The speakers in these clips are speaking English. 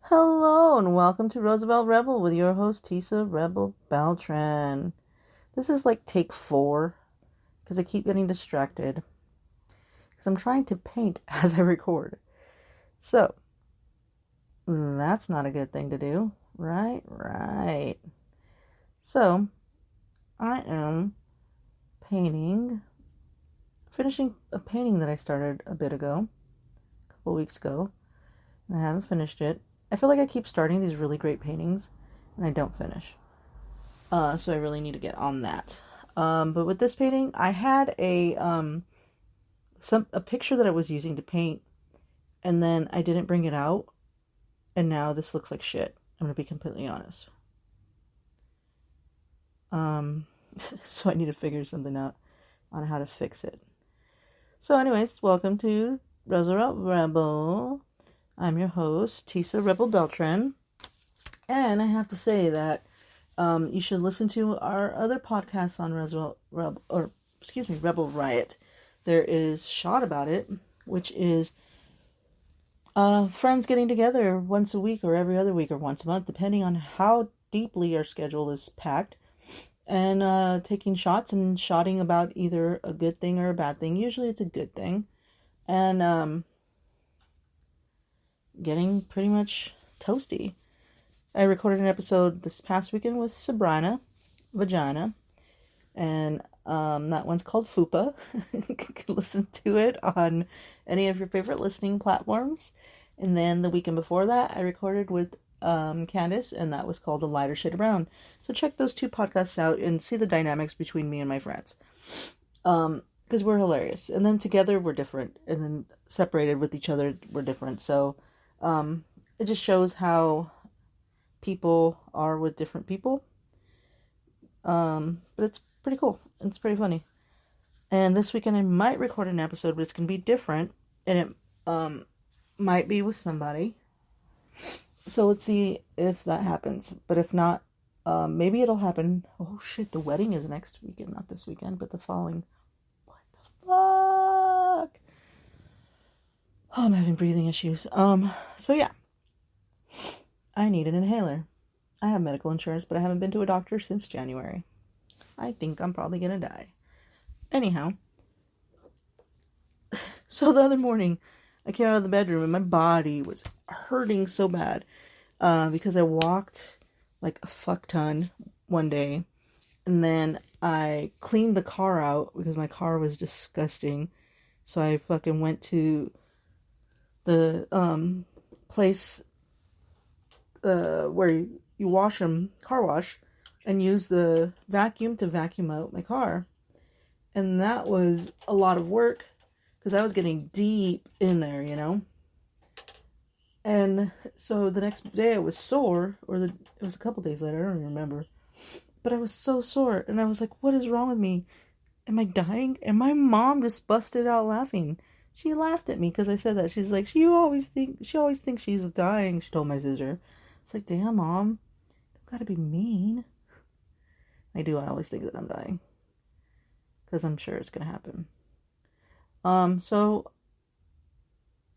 Hello and welcome to Roosevelt Rebel with your host Tisa Rebel Beltran. This is like take 4 because I keep getting distracted because I'm trying to paint as I record. So, that's not a good thing to do. Right. So, I am finishing a painting that I started a couple weeks ago, and I haven't finished it. I feel like I keep starting these really great paintings and I don't finish. So I really need to get on that. But with this painting, I had a picture that I was using to paint, and then I didn't bring it out, and now this looks like shit. I'm gonna be completely honest. So I need to figure something out on how to fix it. So, anyways, welcome to Roosevelt Rebel. I'm your host, Tisa Rebel Beltran, and I have to say that you should listen to our other podcasts on Rebel Riot. There is Shot About It, which is friends getting together once a week or every other week or once a month, depending on how deeply our schedule is packed, and taking shots and shotting about either a good thing or a bad thing. Usually it's a good thing. And getting pretty much toasty. I recorded an episode this past weekend with Sabrina, Vagina, and that one's called Fupa. You can listen to it on any of your favorite listening platforms. And then the weekend before that, I recorded with Candace, and that was called A Lighter Shade of Brown. So check those 2 podcasts out and see the dynamics between me and my friends. Because we're hilarious. And then together, we're different. And then separated with each other, we're different. So it just shows how people are with different people. But it's pretty cool. It's pretty funny. And this weekend I might record an episode, but it's going to be different. And it might be with somebody. So let's see if that happens. But if not, maybe it'll happen. Oh shit, the wedding is next weekend. Not this weekend, but the following. What the fuck? Oh, I'm having breathing issues. So yeah. I need an inhaler. I have medical insurance, but I haven't been to a doctor since January. I think I'm probably gonna die. Anyhow, so the other morning, I came out of the bedroom and my body was hurting so bad because I walked like a fuck ton one day, and then I cleaned the car out because my car was disgusting. So I fucking went to the place where you wash them, car wash, and use the vacuum to vacuum out my car. And that was a lot of work because I was getting deep in there, you know. And so the next day I was sore, it was a couple days later, I don't even remember. But I was so sore, and I was like, what is wrong with me? Am I dying? And my mom just busted out laughing. She laughed at me because I said that. She's like, she always thinks she's dying, she told my sister. It's like, damn, Mom, you've got to be mean. I always think that I'm dying. Because I'm sure it's going to happen. So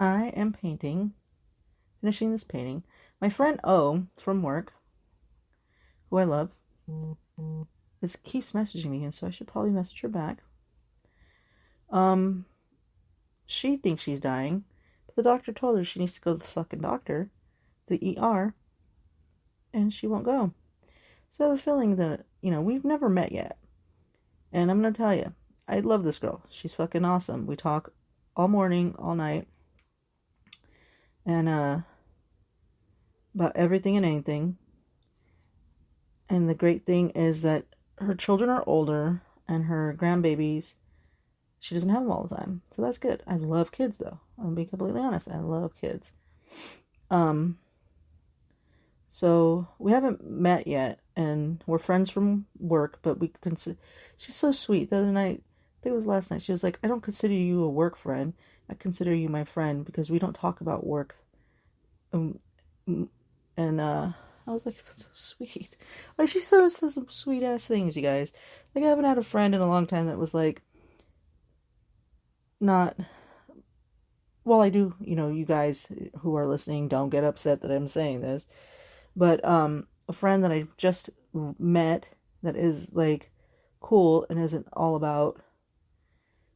I am finishing this painting. My friend O from work, who I love, keeps messaging me, and so I should probably message her back. She thinks she's dying, but the doctor told her she needs to go to the fucking doctor, the ER, and she won't go. So I have a feeling that, we've never met yet. And I'm going to tell you, I love this girl. She's fucking awesome. We talk all morning, all night. And, about everything and anything. And the great thing is that her children are older, and her grandbabies, she doesn't have them all the time. So that's good. I love kids, though. I'll be completely honest. I love kids. So we haven't met yet, and we're friends from work, but she's so sweet. The other night, I think it was last night, she was like, I don't consider you a work friend. I consider you my friend because we don't talk about work. I was like, that's so sweet. Like, she says some sweet ass things, you guys. Like, I haven't had a friend in a long time that was like, not well, I do, you guys who are listening, don't get upset that I'm saying this, but a friend that I just met that is like cool and isn't all about,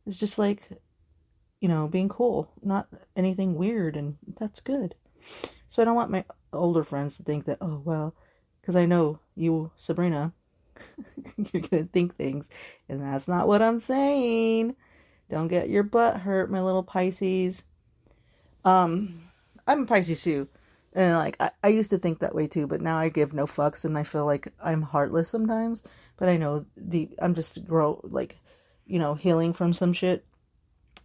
is just like, being cool, not anything weird, and that's good. So I don't want my older friends to think that, oh, well, because I know you, Sabrina, you're going to think things, and that's not what I'm saying. Don't get your butt hurt, my little Pisces. I'm a Pisces too. And like, I used to think that way too, but now I give no fucks and I feel like I'm heartless sometimes. But I know I'm just healing from some shit.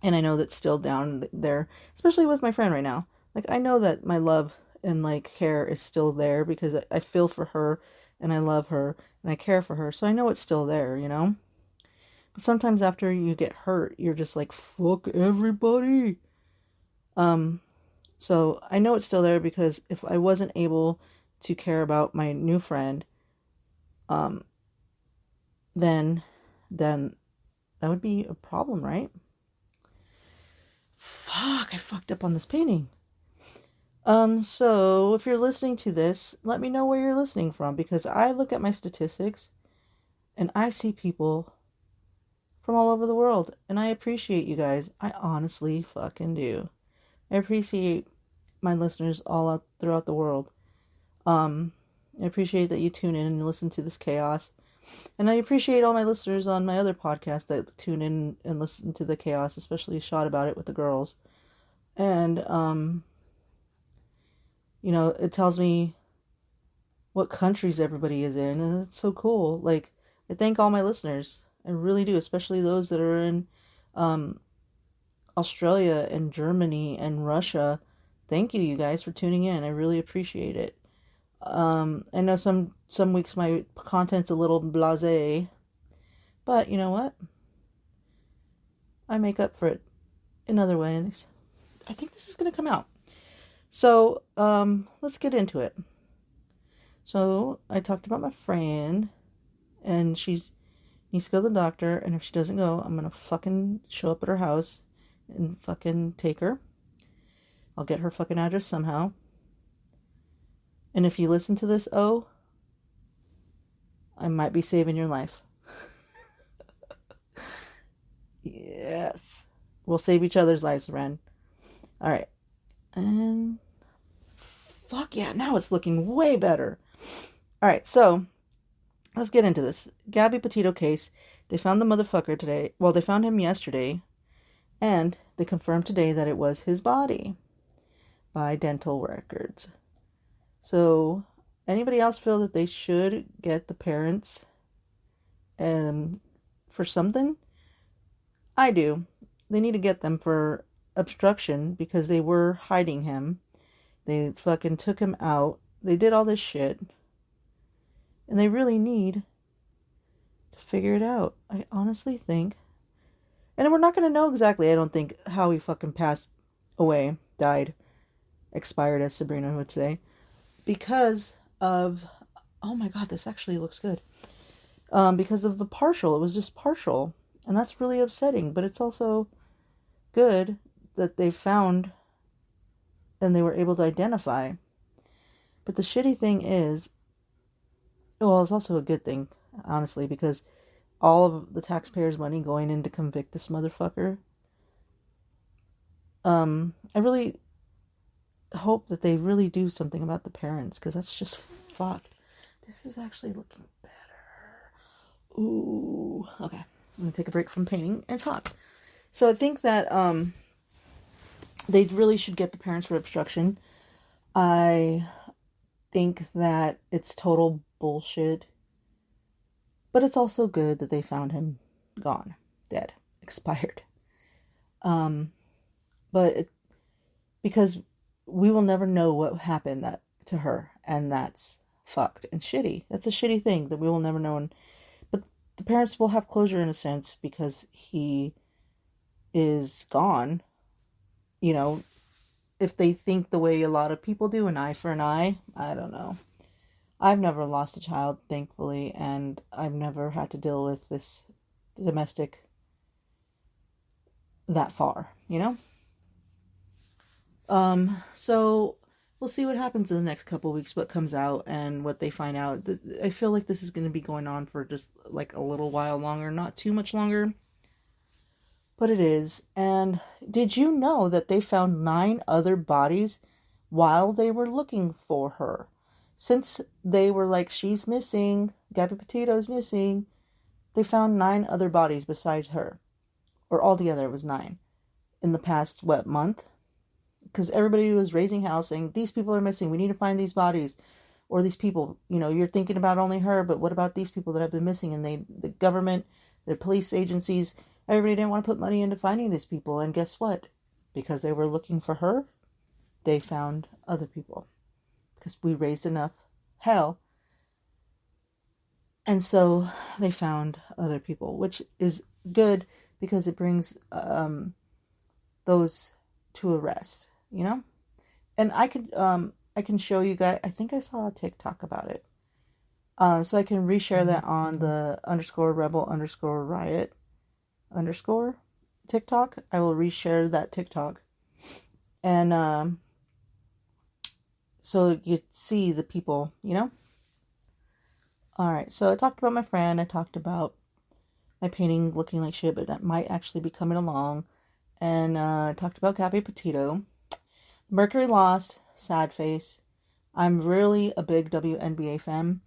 And I know that's still down there, especially with my friend right now. Like, I know that my love and like care is still there because I feel for her and I love her and I care for her. So I know it's still there, But sometimes after you get hurt, you're just like, fuck everybody. So I know it's still there because if I wasn't able to care about my new friend, then that would be a problem, right? Fuck, I fucked up on this painting. So if you're listening to this, let me know where you're listening from, because I look at my statistics and I see people from all over the world, and I appreciate you guys. I honestly fucking do. I appreciate my listeners all out throughout the world. I appreciate that you tune in and listen to this chaos. And I appreciate all my listeners on my other podcast that tune in and listen to the chaos, especially Shot About It with the girls. And, it tells me what countries everybody is in, and it's so cool. Like, I thank all my listeners. I really do, especially those that are in Australia and Germany and Russia. Thank you guys for tuning in. I really appreciate it. I know some weeks my content's a little blasé, but you know what? I make up for it in other ways. I think this is going to come out. So, let's get into it. So, I talked about my friend, and she needs to go to the doctor, and if she doesn't go, I'm going to fucking show up at her house and fucking take her. I'll get her fucking address somehow. And if you listen to this, I might be saving your life. Yes. We'll save each other's lives, Ren. Alright. And fuck yeah, now it's looking way better. Alright, so let's get into this. Gabby Petito case. They found the motherfucker today. Well, they found him yesterday. And they confirmed today that it was his body by dental records. So, anybody else feel that they should get the parents for something? I do. They need to get them for obstruction because they were hiding him. They fucking took him out. They did all this shit. And they really need to figure it out. I honestly think. And we're not going to know exactly, I don't think, how he fucking passed away, died, expired, as Sabrina would say. Because of, oh my god, this actually looks good. Because of the partial. It was just partial. And that's really upsetting. But it's also good that they found and they were able to identify. But the shitty thing is, well, it's also a good thing, honestly, because all of the taxpayers' money going in to convict this motherfucker. I really hope that they really do something about the parents, because that's just fucked. This is actually looking better. Ooh. Okay. I'm going to take a break from painting and talk. So I think that they really should get the parents for obstruction. I think that it's total bullshit. But it's also good that they found him gone, dead, expired. Because we will never know what happened to her, and that's fucked and shitty. That's a shitty thing that we will never know. But the parents will have closure in a sense because he is gone. If they think the way a lot of people do, an eye for an eye, I don't know. I've never lost a child, thankfully, and I've never had to deal with this domestic that far, So we'll see what happens in the next couple weeks, what comes out and what they find out. I feel like this is going to be going on for just like a little while longer, not too much longer, but it is. And did you know that they found 9 other bodies while they were looking for her? Since they were like, she's missing, Gabby Petito's missing, they found 9 other bodies besides her. Or altogether it was 9. In the past, month? Because everybody was raising hell saying, these people are missing, we need to find these bodies. Or these people, you're thinking about only her, but what about these people that have been missing? And the government, the police agencies, everybody didn't want to put money into finding these people. And guess what? Because they were looking for her, they found other people. Because we raised enough hell. And so they found other people, which is good because it brings those to a rest, And I can show you guys, I think I saw a TikTok about it. So I can reshare that on the _rebel_riot_ TikTok. I will reshare that TikTok. And so you see the people, Alright, so I talked about my friend. I talked about my painting looking like shit, but that might actually be coming along. And I talked about Gabby Petito. Mercury lost. Sad face. I'm really a big WNBA fan.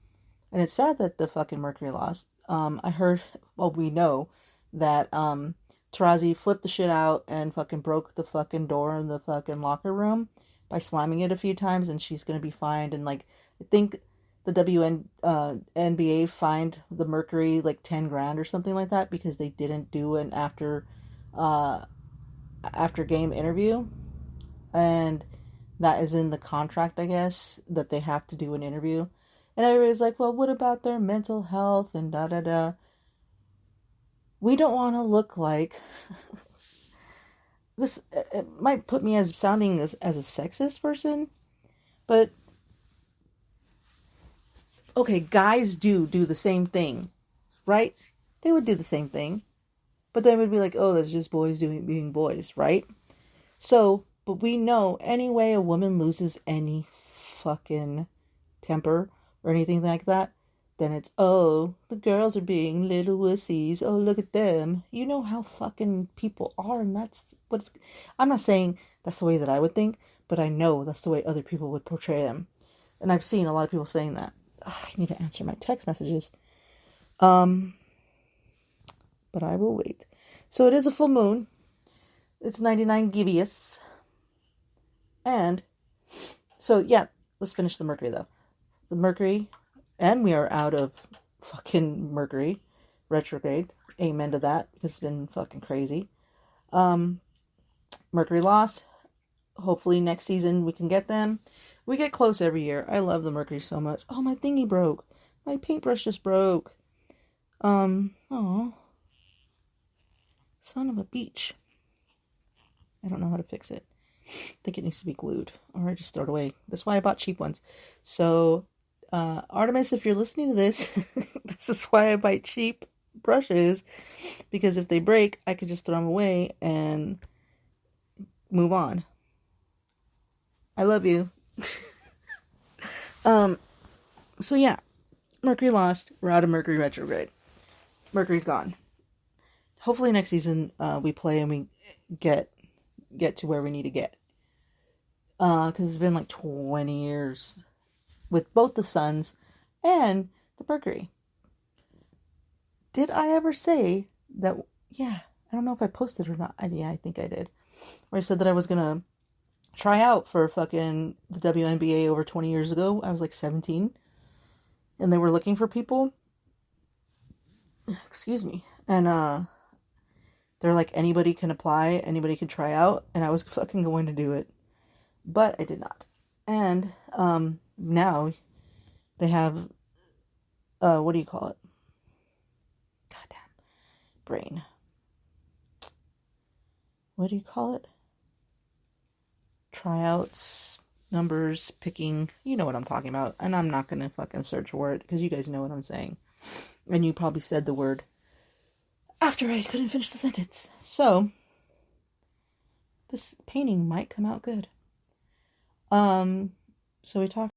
And it's sad that the fucking Mercury lost. I heard, we know that Tarazi flipped the shit out and fucking broke the fucking door in the fucking locker room by slamming it a few times, and she's gonna be fined. And I think the WNBA fined the Mercury like 10 grand or something like that because they didn't do an after game interview, and that is in the contract, I guess, that they have to do an interview. And everybody's like, well, what about their mental health and da da da? We don't want to look like this. It might put me as sounding as a sexist person, but okay, guys do the same thing, right? They would do the same thing, but then it would be like, oh, that's just boys being boys, right? So, but we know any way a woman loses any fucking temper or anything like that, then it's, oh, the girls are being little wussies. Oh, look at them. You know how fucking people are, and that's what it's... I'm not saying that's the way that I would think, but I know that's the way other people would portray them. And I've seen a lot of people saying that. Ugh, I need to answer my text messages. But I will wait. So it is a full moon. It's 99 Gibeus. And so, yeah, let's finish the Mercury, though. The Mercury, and we are out of fucking Mercury retrograde. Amen to that, because it's been fucking crazy. Mercury lost. Hopefully next season we can get them. We get close every year. I love the Mercury so much. Oh, my thingy broke. My paintbrush just broke. Oh. Son of a beach. I don't know how to fix it. I think it needs to be glued, or I just throw it away. That's why I bought cheap ones. So, Artemis, if you're listening to this, this is why I buy cheap brushes, because if they break, I could just throw them away and move on. I love you. So yeah, Mercury lost. We're out of Mercury retrograde. Mercury's gone. Hopefully next season, we play and we get to where we need to get. Because it's been like 20 years with both the suns and the Mercury. Did I ever say that? Yeah, I don't know if I posted or not. Yeah, I think I did. Where I said that I was gonna try out for fucking the WNBA over 20 years ago. I was like 17. And they were looking for people. Excuse me. And they're like, anybody can apply, anybody can try out. And I was fucking going to do it. But I did not. And now they have, what do you call it? Goddamn brain. What do you call it? Tryouts, numbers, picking. You know what I'm talking about. And I'm not going to fucking search for it because you guys know what I'm saying. And you probably said the word after I couldn't finish the sentence. So, this painting might come out good. Um, so we talked